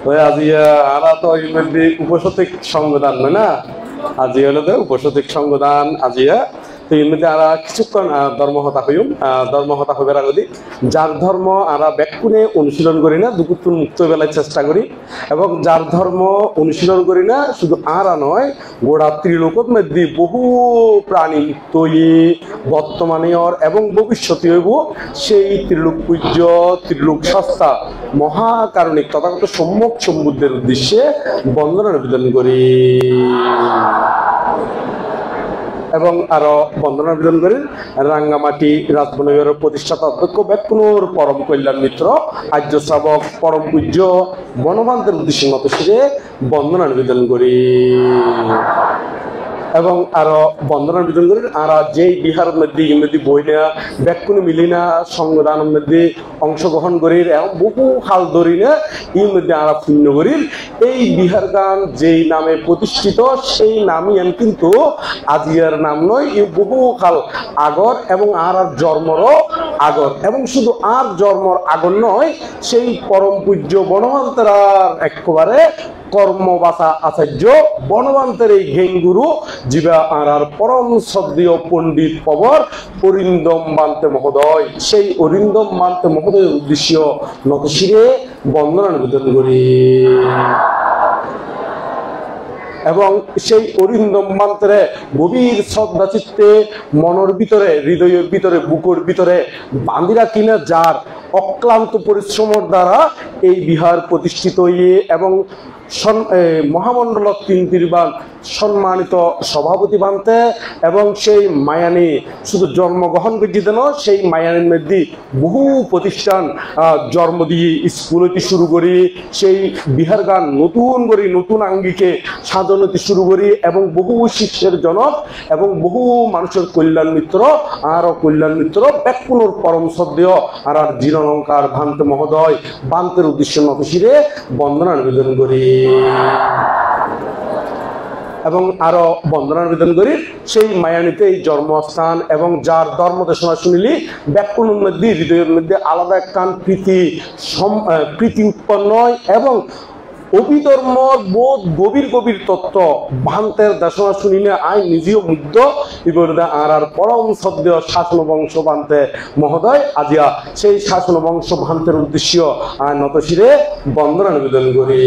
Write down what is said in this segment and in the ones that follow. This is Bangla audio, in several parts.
ওই আজিয়া আরা তো উপসতিক সংবিধান নয় না, আজি হলো তো উপসতিক সংবিধান আজিয়া। তো এর মধ্যে আরা কিছুক্ষণ ধর্মহতা হইম, ধর্মহতা হইবার আগে যার ধর্ম আরা ব্যাকুণে অনুশীলন করি না, দুপুর মুক্ত বেলায় চেষ্টা করি, এবং যার ধর্ম অনুশীলন করি না শুধু আরা নয় গোড়া ত্রিলোকত মধ্যে বহু প্রাণী মুক্ত বর্তমানে এবং ভবিষ্যতে হইব সেই ত্রিলোক পূজ্য ত্রিলোক সস্তা মহাকারণিক তথাগত সম্যক সম্বুদ্ধের উদ্দেশ্যে বন্দনা নিবেদন করি এবং আরো বন্দনা নিবেদন করেন রাঙ্গামাটি রাজবনগরের প্রতিষ্ঠাতা অধ্যক্ষ ব্যাকুণর পরম কল্যাণ মিত্র আর্য শ্রাবক পরম পূজ্য বনবান্তের উদ্দেশ্যে মত সেরে বন্দনা নিবেদন করি এবং আরো বন্দনা নিবেদন করেন। আর যেই বিহার মধ্যে বই না ব্যাকুণ মিলি না সংবিধানের মধ্যে অংশগ্রহণ করি এবং বহু হাল ধরি না এর মধ্যে আরা পূর্ণ করি এই বিহার গান যেই নামে প্রতিষ্ঠিত সেই নামই কিন্তু আজিয়ার নাম নয়, এই বহু কাল আগর এবং আর জন্মরও আগর, এবং শুধু আর জন্মর আগর নয় সেই পরম পূজ্য বনবান্তের একেবারে কর্মবাসা আচার্য বনবান্তের এই ঘেঙ্গুরু জিবা আর পরম শ্রদ্ধেয় পণ্ডিত পবর অরিন্দম বান্তে মহোদয়, সেই অরিন্দম বান্তে মহোদয়ের উদ্দেশ্য নতশিরে বন্দনা নিবেদন করি এবং সেই অরিন্দম বান্তেরে গভীর শ্রদ্ধা চিত্তে মনের ভিতরে হৃদয়ের ভিতরে বুকের ভিতরে বান্দিরা কিনা যার অক্লান্ত পরিশ্রমের দ্বারা এই বিহার প্রতিষ্ঠিত এবং মহামণ্ডল তিনতিরবান সম্মানিত সভাপতি বানতে এবং সেই মায়ানি শুধু জন্মগ্রহণ করতে দেন, সেই মায়ানির মধ্যে বহু প্রতিষ্ঠান জন্ম দিয়ে স্কুল হইতে শুরু করি সেই বিহার গান নতুন করে নতুন আঙ্গিকে সাজানোতে শুরু করি এবং বহু শিষ্যের জনক এবং বহু মানুষের কল্যাণ মিত্র আর কল্যাণ মিত্র ব্যাকুণর পরম শ্রদ্ধেয় আর জীর্ণলঙ্কার ভান্তে মহোদয় বান্তের উদ্দেশ্য নতশিরে বন্দনা নিবেদন করি এবং আরো বন্দনা নিবেদন করি সেই মায়ানিতে এই জন্মস্থান এবং যার ধর্ম দেশনা শুনিলি ব্যাকুণের মধ্যে হৃদয়ের মধ্যে আলাদা একখান প্রীতি উৎপন্ন হয় এবং অভিধর্মর বোধ গভীর গভীর তত্ত্ব ভান্তের দেশনা শুনিলে আই নিজেও মুগ্ধ ইবরদা আর পরম শ্রদ্ধেয় শাসন বংশ ভান্তে মহোদয় আজিয়া সেই শাসন বংশ ভান্তের উদ্দেশ্য নতশিরে বন্দনা নিবেদন করি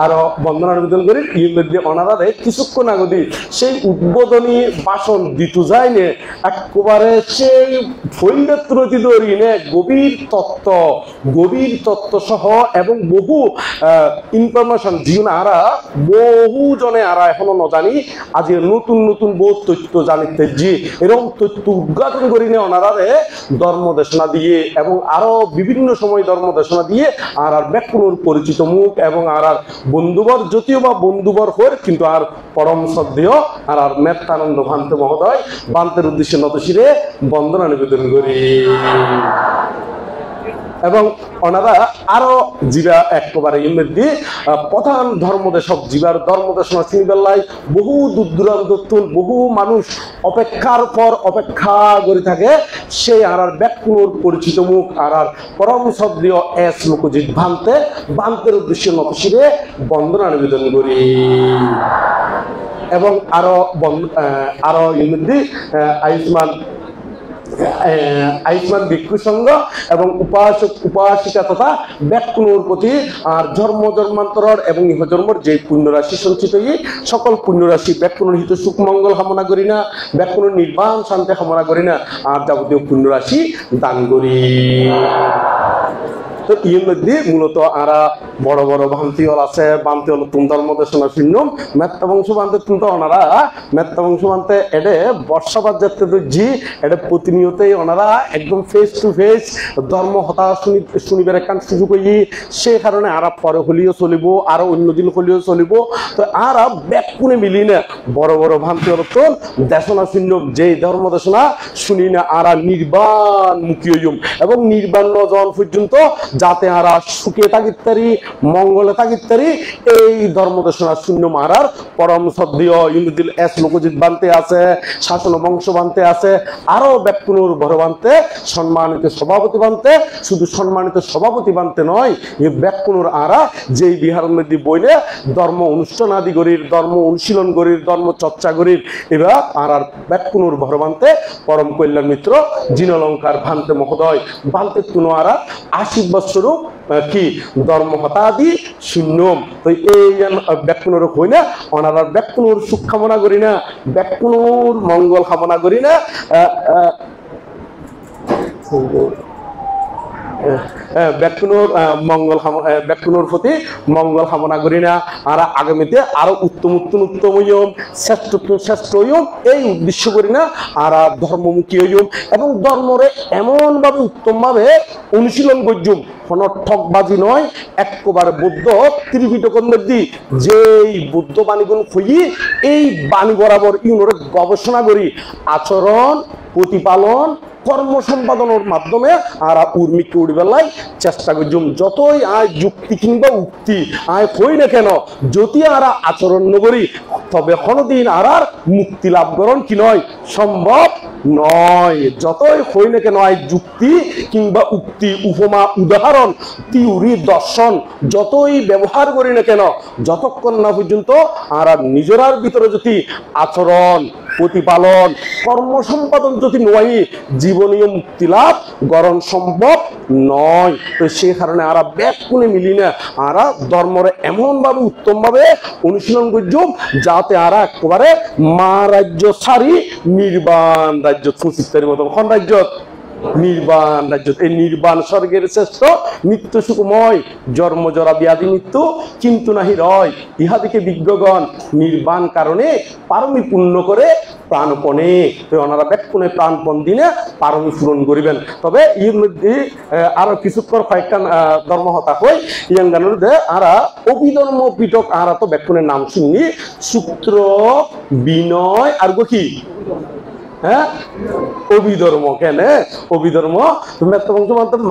আরো বন্দনা নিবেদন করি এর মধ্যে অনারাধে কিছুক্ষণ আগে সেই উদ্বোধনী ভাষণ দিতে যায়নি একেবারে সেই ফৈন্যত্রতি ধরিনে গভীর তত্ত্ব সহ এবং বহু ইনফরমেশন জীবন আরা বহু জনে আরা এখনো ন জানি আজ নতুন নতুন বহু তথ্য জানিতে যে এরকম তথ্য উদ্ঘাটন করি নে ওনারারে ধর্ম দেশনা দিয়ে এবং আরো বিভিন্ন সময় ধর্ম দেশনা দিয়ে আর ব্যাকুণর পরিচিত মুখ এবং আর বন্ধুবর যদিও বা বন্ধুবর হর কিন্তু আর পরম শ্রদ্ধেয় আর মেত্তানন্দ ভান্তে মহোদয় বান্তের উদ্দেশ্যে নতশিরে বন্দনা নিবেদন করি এবং ওনারা আরো জিবা একেবারে এর মধ্যে প্রধান ধর্মদেশক জিবার ধর্মদেশনা চিনিবেলায় বহু দূর দূরান্ত বহু মানুষ অপেক্ষার পর অপেক্ষা করে থাকে সেই আর ব্যাকুণর পরিচিত মুখ আর পরম শ্রদ্ধেয় এস লোকজিৎ বান্তের উদ্দেশ্যে নতশিরে বন্দনা নিবেদন করি এবং আরো এর মধ্যে আয়ুষ্মান ভিক্ষু সংঘ এবং উপাসক উপাসিকা তথা ব্যাকুণর প্রতি আর জন্মান্তর এবং ইহজন্মর যে পুণ্যরাশি সঞ্চিত সকল পুণ্যরাশি ব্যাকুণর হিত সুখ মঙ্গল কামনা করি না, ব্যাকুণর নির্বাণ শান্তি কামনা করি না, আর যাবতীয় পুণ্যরাশি দান করি। তো এর মধ্যে মূলত আরা বড় বড় ভান্তিহল আছে, ভান্তিহল তুম ধর্ম দেশনা শূন্যম মেত্তা বংশ বান্তে তুমটা ওনারা মেত্তা বংশ বান্তে এডে বর্ষাবাদ যাতে জি এটা প্রতিনিয়তই ওনারা একদম ফেস টু ফেস ধর্ম হতা শুনিবার একখান সুযোগ হই, সে কারণে আরা পরে হলিও চলিব আরো অন্যদিন হলিও চলিব। তো আরা ব্যাকুণে মিলি না বড় বড় ভান্তিহল তো দেশনা শূন্যম যে ধর্ম দেশনা শুনি না আরা নির্বাণ মুখী হইম এবং নির্বাণ জন পর্যন্ত যাতে আরা সুখে থাকিতারি মঙ্গলে থাকিতারি এই ধর্ম দেশনা শূন্য মারার পরম সদ্য ইউনিদিল এস লোকজিৎ বানতে আছে, শাসন বংশ বানতে আছে, আরো ব্যাকুনুর বড় বানতে, সম্মানিত সভাপতি বানতে, শুধু সম্মানিত সভাপতি বানতে নয়, এই ব্যাকুনুর আরা যেই বিহার মধ্যে বইলে ধর্ম অনুষ্ঠান আদি গরির, ধর্ম অনুশীলন গরির, ধর্ম চর্চা গরির, এবার আর ব্যাকুনুর বড় বানতে পরম কল্যাণ মিত্র জিনলঙ্কার ভান্তে মহোদয় বানতে তুনো আরা আশীর্বাদ স্বরূপ কি ধর্ম হতাদি শূন্যম। তো এই ব্যাকুনুর হই না, ওনারা ব্যাকুনুর সুখ কামনা করি না, ব্যাকুনুর মঙ্গল কামনা করি না, ব্যাকুনুর প্রতি মঙ্গল কামনা করি না। আর আগামীতে আরো উত্তম উত্তম উত্তম হইম, শ্রেষ্ঠ শ্রেষ্ঠ হইম, এই উদ্দেশ্য করি না। আর ধর্মমুখী হইম এবং ধর্মরে এমন ভাবে উত্তম ভাবে অনুশীলন করজুম, কোন ঠকবাজি নয়, একবারে বুদ্ধ ত্রিপিটকের দি যেই বুদ্ধ বাণীগুণ খুঁজি এই বাণী বরাবর ইউনোরে গবেষণা করি আচরণ প্রতিপালন কর্ম সম্পাদনের মাধ্যমে আর উর্মিকে উড়বেলায় চেষ্টা করছুম। যতই আয় যুক্তি কিংবা উক্তি আয় হই না কেন, যদি আর আচরণ নগরী তবে কোনোদিন আর মুক্তি লাভ করণ কি নয় সম্ভব নয়। যতই হই না কেন আয় যুক্তি কিংবা উক্তি উপমা উদাহরণ থিওরি দর্শন যতই ব্যবহার করি না কেন, যতক্ষণ না পর্যন্ত আর নিজের ভিতরে যদি আচরণ প্রতিপালন কর্ম সম্পাদন যদি নয়, জীবনীয় মুক্তি লাভ গরণ সম্ভব নয়। তো সেই কারণে আর ব্যাকুনে মিলি না, আর ধর্মরে এমন ভাবে উত্তম ভাবে অনুশীলন করছুম যাতে আর একেবারে মা রাজ্য ছাড়ি নির্বাণ রাজ্য সুচিত্তার মতো কোন রাজ্য নির্বাণ রাজ্য, এই নির্বাণ স্বর্গের শ্রেষ্ঠ মৃত্যু সুখময় জন্ম জরা ব্যাধি মৃত্যু কিন্তু নাহি রয়, ইহাদিকে বিজ্ঞগণ নির্বাণ কারণে পারমি পূর্ণ করে প্রাণপণে। তো ওনারা ব্যাকুণে প্রাণপণ দিনে পারমি পূরণ করিবেন। তবে এর মধ্যে আরো কিছুক্ষণ কয়েকটা ধর্মহতা হয় ইয়াঙ্গানোর দে আরা অভিধর্ম পিটক আরা তো ব্যাকুণের নাম শুনি সূত্র বিনয় আর কি হ্যাঁ অভিধর্ম কেন অভিধর্ম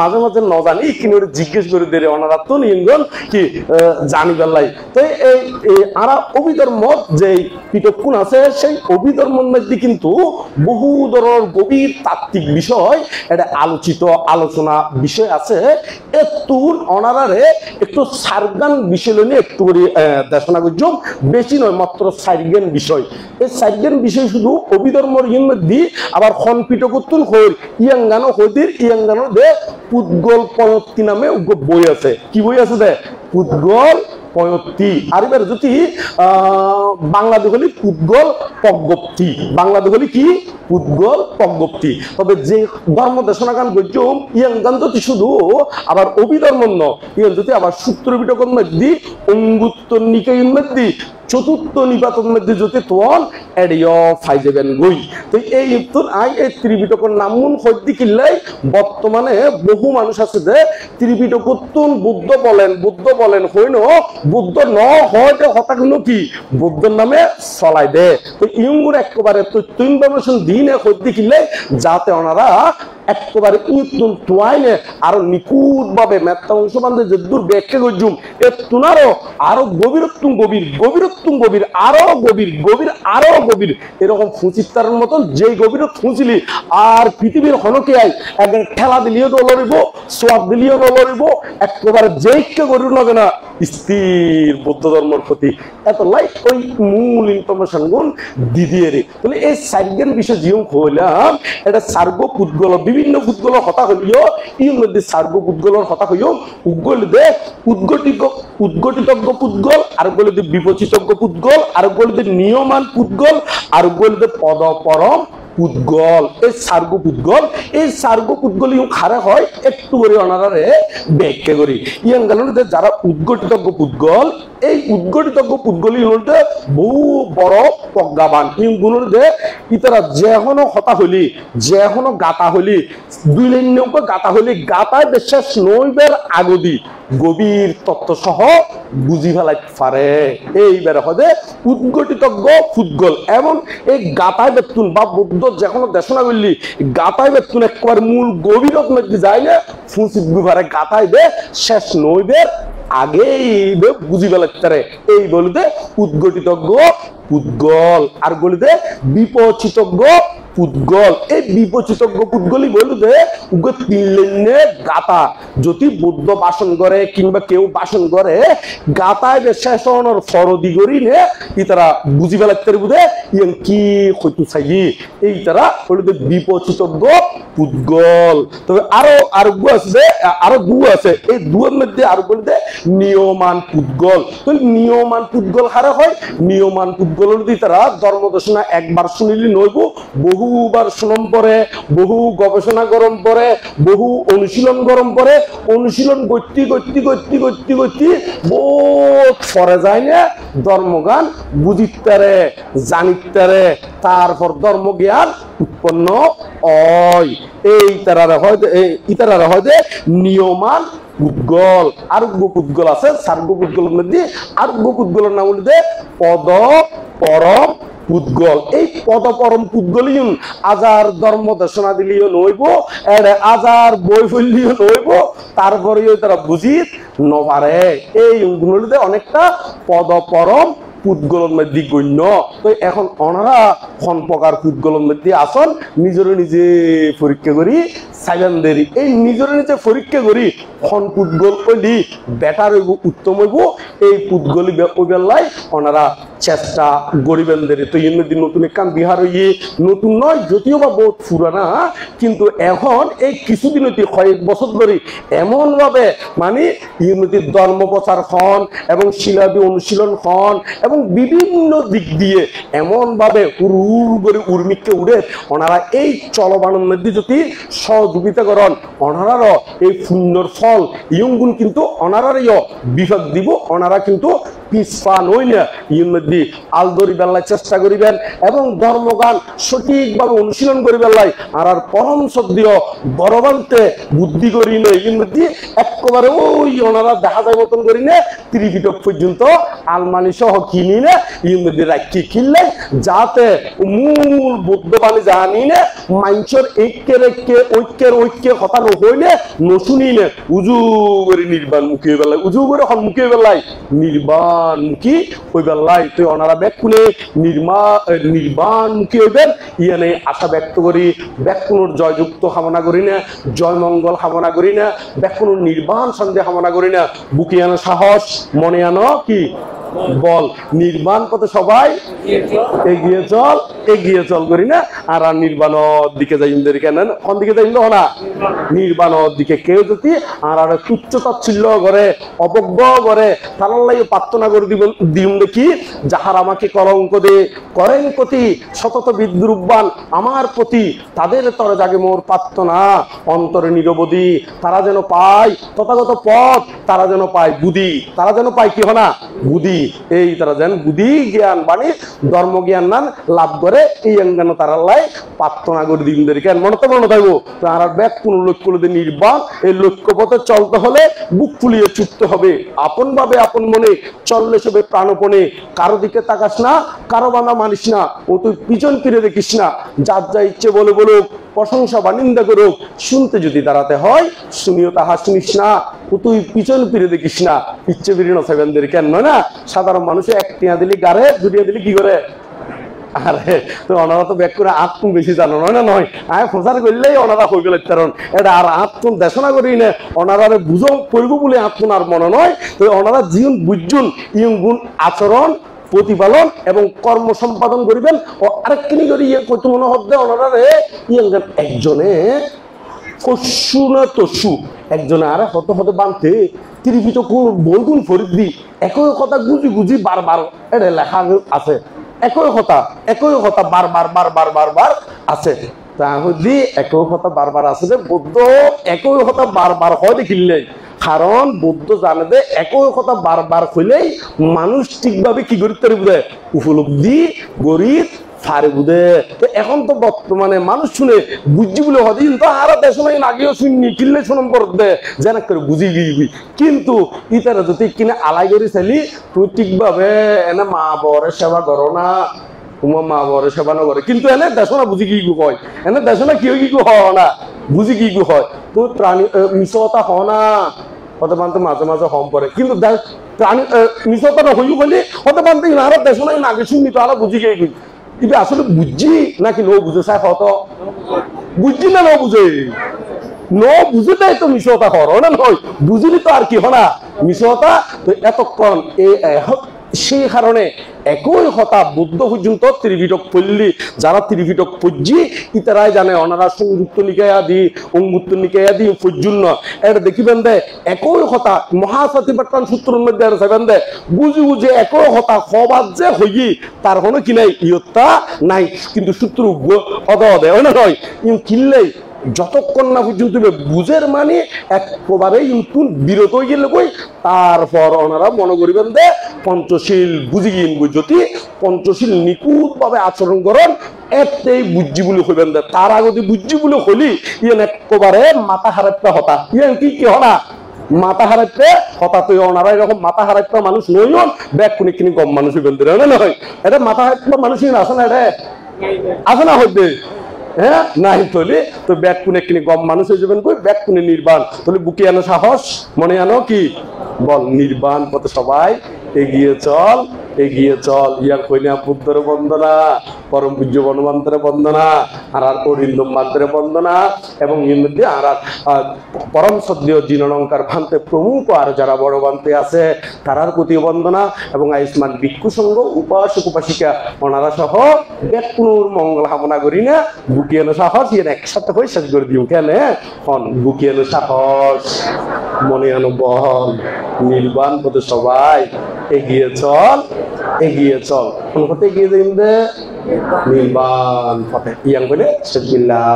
মাঝে মাঝে ন জানি কিন্তু জিজ্ঞেস করে দেরে ওনারা তো নিয়ন কি জানি বেলাই। তো এই আরা অভিধর্ম যে পিটকুন আছে সেই অভিধর্মের মধ্যে কিন্তু বহু ধরনের গভীর তাত্ত্বিক বিষয় এটা আলোচিত আলোচনা বিষয় আছে। একটু ওনারারে একটু সারগান বিষয় নিয়ে একটু করে দেশনা করছো, বেশি নয় মাত্র সারগান বিষয়। এই সারগান বিষয় শুধু অভিধর্মের দি আবার খন পিটকুতুন হই ইয়াঙ্গানো হদির ইয়াঙ্গানো দে পুদ্গল পয়ত্তি নামে বই আছে। কি বই আছে দে পুদ্গল পয়ত্তি, আর এবার যদি বাংলা দেখলি পুদ্গল পজ্ঞপ্তি, বাংলা দেখলি কি পুদ্গল পজ্ঞপ্তি। তবে যে ধর্ম দেশনা গান গজ্জম ইয়াং গান যদি শুধু আবার অভিধর্ম ন ইয়ান যদি আবার সূত্র পিটকন মধ্যে অঙ্গুত্তর নিকায়ন মধ্যে চতুর্থ নিপাতন মধ্যে যদি তোন এডিও ফাইজেবেন গই। তো এই তোর আই এই ত্রিপিটকর নামুন হদ্দি কিল্লাই বর্তমানে বহু মানুষ আছে যে ত্রিপিটকতুন বুদ্ধ বলেন হইন বুদ্ধ ন হয় হতাগুলো কি বুদ্ধর নামে চলাই দে। তো ইয়ুঙ্গুর একেবারে তথ্য ইনফরমেশন দিন হদ্দি কিল্লাই যাতে ওনারা একেবারে ইতুন তোয়াইনে আরো নিখুঁত ভাবে মেত্তা অংশ বান্ধে যে দূর ব্যাখ্যা করছুম এ তুনারও আরো গভীরত্ব গভীর আরো গভীর আরো গভীর এরকম ফুঁচিতার মতন যেই গভীর ফুঁচিলি আর পৃথিবীর হনকে আই একবার ঠেলা দিলিও নলরিব সোয়াব দিলিও নলরিব একেবারে যেইকে গরু নবে না স্থির বৌদ্ধ ধর্মের প্রতি এত লাইক ওই মূল ইনফরমেশন গুণ দিদিয়ে রে। তাহলে এই সার্গেন বিষয় জিও হইলাম এটা সার্গ পুদ্গল বিভিন্ন পুদ্গল হতা হইও ইর মধ্যে সার্গ পুদ্গলর হতা হইও উদ্গল দে উদ্গঠিতজ্ঞ পুদ্গল আর বলে দে বিপচিতজ্ঞ পুদ্গল আর বলে দে নিয়মান পুদ্গল আর বলে দে পদ পরম পুদ্গল। এই সার্গ পুদ্গল ইউ খারে হয় একটু করে অনারারে ব্যাখ্যা করি ইয়াঙ্গালের যারা উদ্গঠিতজ্ঞ পুদ্গল এই উদ্গঠিতজ্ঞ পুদ্গল ইউতে বহু বড় প্রজ্ঞাবান ইগুলোর দে ইতারা যেহনো হতা হলি যেহনো গাতা হলি দুই লাইন নৌকা গাতা হলি গাতায় বিশ্বাস নইবের আগদি গভীর তত্ত্ব সহ বুঝি ফেলাই পারে এইবার হদে উদ্গঠিতজ্ঞ ফুদ্গল এবং এই গাতায় বেতুন বা বুদ্ধ যে কোনো দেশনা করলি গাতায় বেতুন একবার মূল গভীরত মধ্যে যায় না ফুঁসিত গুভারে গাতায় দে শেষ নইবের আগেই বুঝি ফেলাইতে এই বলতে উদ্গঠিতজ্ঞ পুদ্গল আর বলিতে বিপচিতজ্ঞ পুদ্গল এই বিপচিতজ্ঞ পুদ্গলই বলতে তিন লাইনে গাতা যদি বুদ্ধ বাসন করে কিংবা কেউ বাসন করে গাতায় শেষনের ফরদি করি নে ইতারা বুঝি ফেলাইতে বুঝে ইয়ান কি হইতে চাই এই তারা বলতে বিপচিতজ্ঞ পুদ্গল তবে আরো গু আছে আরো দু আছে এই দুয়ের মধ্যে আর বলতে নিয়মান পুদ্গল তো নিয়মান পুদ্গল হারে হয় নিয়মান পুদ্গলের দি তারা ধর্মদর্শনা একবার শুনিলি নইব বহুবার শুনম পরে বহু গবেষণা গরম পরে বহু অনুশীলন গরম পরে অনুশীলন গতি গতি গতি গতি গতি বহুত পরে যায় না ধর্মজ্ঞান বুঝিতারে জানিতারে তারপর ধর্মজ্ঞান উৎপন্ন হয় এই তারা হয় ইতারা হয় যে নিয়মান পুদ্গল আরোগ্য পুদ্গল আছে সার্গ পুদ্গলের মধ্যে আরোগ্য পুদ্গলের নাম হচ্ছে পদ পরম পুদ্গল এই পদ পরম পুদ্গলই আজার ধর্ম দেশনা দিলিও নইব আজার বই ফেললিও নইব তারপরেও তারা বুঝিত নপারে এই গুণগুলোতে অনেকটা পদ পরম পুদ্গলের মধ্যে গণ্য তো এখন ওনারা কোন প্রকার পুদ্গলের মধ্যে আসন নিজের নিজে পরীক্ষা করি সাইলেন দেরি এই নিজের নিজে পরীক্ষা করি কোন পুদ্গল কইলি বেটার হইব উত্তম হইব এই পুদ্গলি বেলায় ওনারা চেষ্টা গরিবেন দেরি তো এর মধ্যে নতুন কাম বিহার হইয়ে নতুন নয় যদিও বা বহুত পুরানা কিন্তু এখন এই কিছুদিন হইতে কয়েক বছর ধরে এমন ভাবে মানে এর মধ্যে ধর্ম প্রচার হন এবং শিলাদি অনুশীলন হন এবং বিভিন্ন দিক দিয়ে এমন ভাবে উড় করে উর্মিককে উড়ে ওনারা এই চলবানের মধ্যে যদি সহযোগিতা করেন ওনারারও এই পুণ্যর ফল ইয়ংগুণ কিন্তু ওনারারও বিভাগ দিব ওনারা কিন্তু পিছপা নই না ইয়ের মধ্যে আলদরি বেলায় চেষ্টা করিবেন এবং ধর্মগান সঠিকভাবে অনুশীলন করি বেলায় আর পরম সদ্য বড়বান্তে বুদ্ধি করি না ইয়ের মধ্যে একেবারে ওই ওনারা দেখা যায় মতন করি না ত্রিপিটক পর্যন্ত আলমানি সহ কিনি না ইয়ের মধ্যে রাখি কিনলেন যাতে মূল বুদ্ধবাণী জানি না মাঞ্চর ঐক্যে কথা নহই না নশুনি না উজু করে নির্বাণ মুখী বেলায় উজু করে মুখী বেলায় নির্বাণ মুখী ওই বেলায় তুই ওনারা ব্যাগ খুলে নির্বাণ মুখী হইবেন ইয়ানে আশা ব্যক্ত করি ব্যাকুণর জয়যুক্ত কামনা করি না জয় মঙ্গল কামনা করি না ব্যাকুণর নির্বাণ সন্দেহ কামনা করি না বুকে আনো সাহস মনে আনো কি বল নির্বাণ পথে সবাই এগিয়ে চল করি না আর নির্বাণের দিকে যাই কেন কোন দিকে যাই না নির্বাণের দিকে কেউ যদি আর তুচ্ছ তাচ্ছিল্য করে অবজ্ঞ করে তার লাগে প্রার্থনা করে দিম দেখি যাহার আমাকে কলঙ্ক দে করেন প্রতি সতত বিদ্রুপবান আমার প্রতি তাদের তরে জাগে মোর প্রার্থনা অন্তরে নিরবধি তারা যেন পায় তথাগত পথ তারা যেন পায় বুদ্ধি তারা যেন পায় কি হয় না বুদ্ধি এই তারা যেন বুদ্ধি জ্ঞান বাণী ধর্ম জ্ঞান নান লাভ করে এই অঙ্গান তারা লাই প্রার্থনা করে দিন কেন মনে থাকবো তারা ব্যাগ কোন লক্ষ্য নির্বাণ এই লক্ষ্য পথে চলতে হলে বুক ফুলিয়ে ছুটতে হবে আপন ভাবে আপন মনে চললে সবে প্রাণপণে কারো দিকে তাকাস না কারো বানা মানিস না ও তুই পিছন ফিরে দেখিস না যার যা ইচ্ছে বলে বলুক প্রশংসা বা নিন্দা করুক শুনতে যদি দাঁড়াতে হয় শুনিও তাহা শুনিস না ও তুই পিছন ফিরে দেখিস না ইচ্ছে ফিরে নসাইবেনদের কেন নয় না সাধারণ মানুষে এক টিয়া দিলি গাড়ে দুটিয়া দিলি কি করে আরে তো ওনারা তো ব্যাক করে আত্ম বেশি জানো নয় না নয় আমি প্রচার করলেই ওনারা হয়ে গেলে কারণ এটা আর আত্ম দেশনা করি না ওনারা বুঝো করব বলে আত্ম আর মনে নয় তো ওনারা জীবন বুঝুন ইয়ং গুণ আচরণ প্রতিপালন এবং কর্ম সম্পাদন করিবেন ও আরেকখানি করি কত মনে হচ্ছে ওনারা একজনে পশু না তসু একজনে আরে হতে হতে বানতে ত্রিপিত বৈগুণ ফরিদি একই কথা গুজি গুজি বারবার এটা লেখা আছে একই কথা বারবার আছে তাহলে একই কথা বারবার আছে যে বৌদ্ধ একই কথা বারবার হয় দেখিলে কারণ বুদ্ধ জানে যে একই কথা বারবার কইলেই মানুষ ঠিকভাবে কি করতে পারে উপলব্ধি গরিব ফারে বুঝে। তো এখন তো বর্তমানে মানুষ শুনে বুঝছি বলে হয় কিন্তু আর দেশ আগেও শুননি কিনলে শুনম করতে যেন করে বুঝি গিয়ে কিন্তু ইতারা যদি কিনে আলাই করে চাইলি তুই ঠিকভাবে এনে মা বরের সেবা করো না তোমার মা বরের সেবা না করে কিন্তু এনে দেশ না বুঝি কি হয় এনে দেশ না কি কি হয় না বুঝি কি হয় তো প্রাণী মিশতা হ না হতে পারতে মাঝে মাঝে হম পড়ে কিন্তু প্রাণী মিশতা হইও বলি হতে পারতে আর দেশ না আগে শুনি তো আর বুঝি গিয়ে এটা আসলে বুঝছি নাকি নো বুঝে চাই কত বুঝছি না নো বুঝে নো বুঝেটাই তো মিশতা করো না নয় বুঝলি তো আর কি হনা মিশতা তো এতক্ষণ সেই কারণে একই কথা বুদ্ধ পর্যন্ত ত্রিপিটক পড়লি যারা ত্রিপিটক পড়ছি ইতারাই জানে ওনারা সংযুক্ত নিকায়াদি অঙ্গুত্ত নিকায়াদি পর্যন্ত এটা দেখিবেন দে একই কথা মহাসতিপাট্টান সূত্রের মধ্যে আর চাইবেন দে বুঝি বুঝে একই কথা খবর যে হই তার কোনো কি নাই ইয়ত্তা নাই কিন্তু সূত্র হদ হদে হয় না নয় ইউ কিনলেই যতক্ষণ না পর্যন্ত বুঝের মানে একবারেই নতুন বিরত হয়ে গেলে কই তারপর ওনারা মনে করিবেন দে পঞ্চশীল বুঝি গিয়ে যদি পঞ্চশীল নিখুঁত ভাবে আচরণ করেন এতেই বুঝছি বলে হইবেন দে তার আগে বুঝছি বলে হলি ইয়ান একবারে মাথা হারাতে হতা ইয়ান কি কি হনা মাথা হারাতে হঠাৎ ওনারা এরকম মাথা হারাতে মানুষ নইন ব্যাগ কোনে কিনে কম মানুষ হইবেন দে না নয় এটা মাথা হারাতে মানুষ আছে না এটা আছে না হইবে হ্যাঁ নাই তলে তো ব্যাগ কোনে কিনে কম মানুষ হয়ে যাবেন কই ব্যাগ কোনে নির্বাণ তাহলে বুকে আনো সাহস মনে আনো কি বল নির্বাণ পথে সবাই এগিয়ে চল ইয়ার কইনা বুদ্ধর বন্দনা পরম পূজ্য বনবন্তের বন্দনা আর অরিন্দম মান্ত্রের বন্দনা এবং এর মধ্যে আর পরম সদ্য জিনলঙ্কার ভান্তে প্রমুখ আর যারা বড় ভান্তে আছে তারার প্রতি বন্দনা এবং আয়ুষ্মান ভিক্ষু সংঘ উপাসক উপাসিকা ওনারা সহ ব্যাকুনুর মঙ্গল কামনা করি না বুকে এনো সাহস ইয়ার একসাথে হয়ে শেষ করে দিও কেন হন বুকে এনো সাহস মনে আনো বল নির্বাণ পথে সবাই এগিয়ে চল কোন পথে এগিয়ে যাই নির্বাণ পথে ইয়াং বলে বিসমিল্লাহ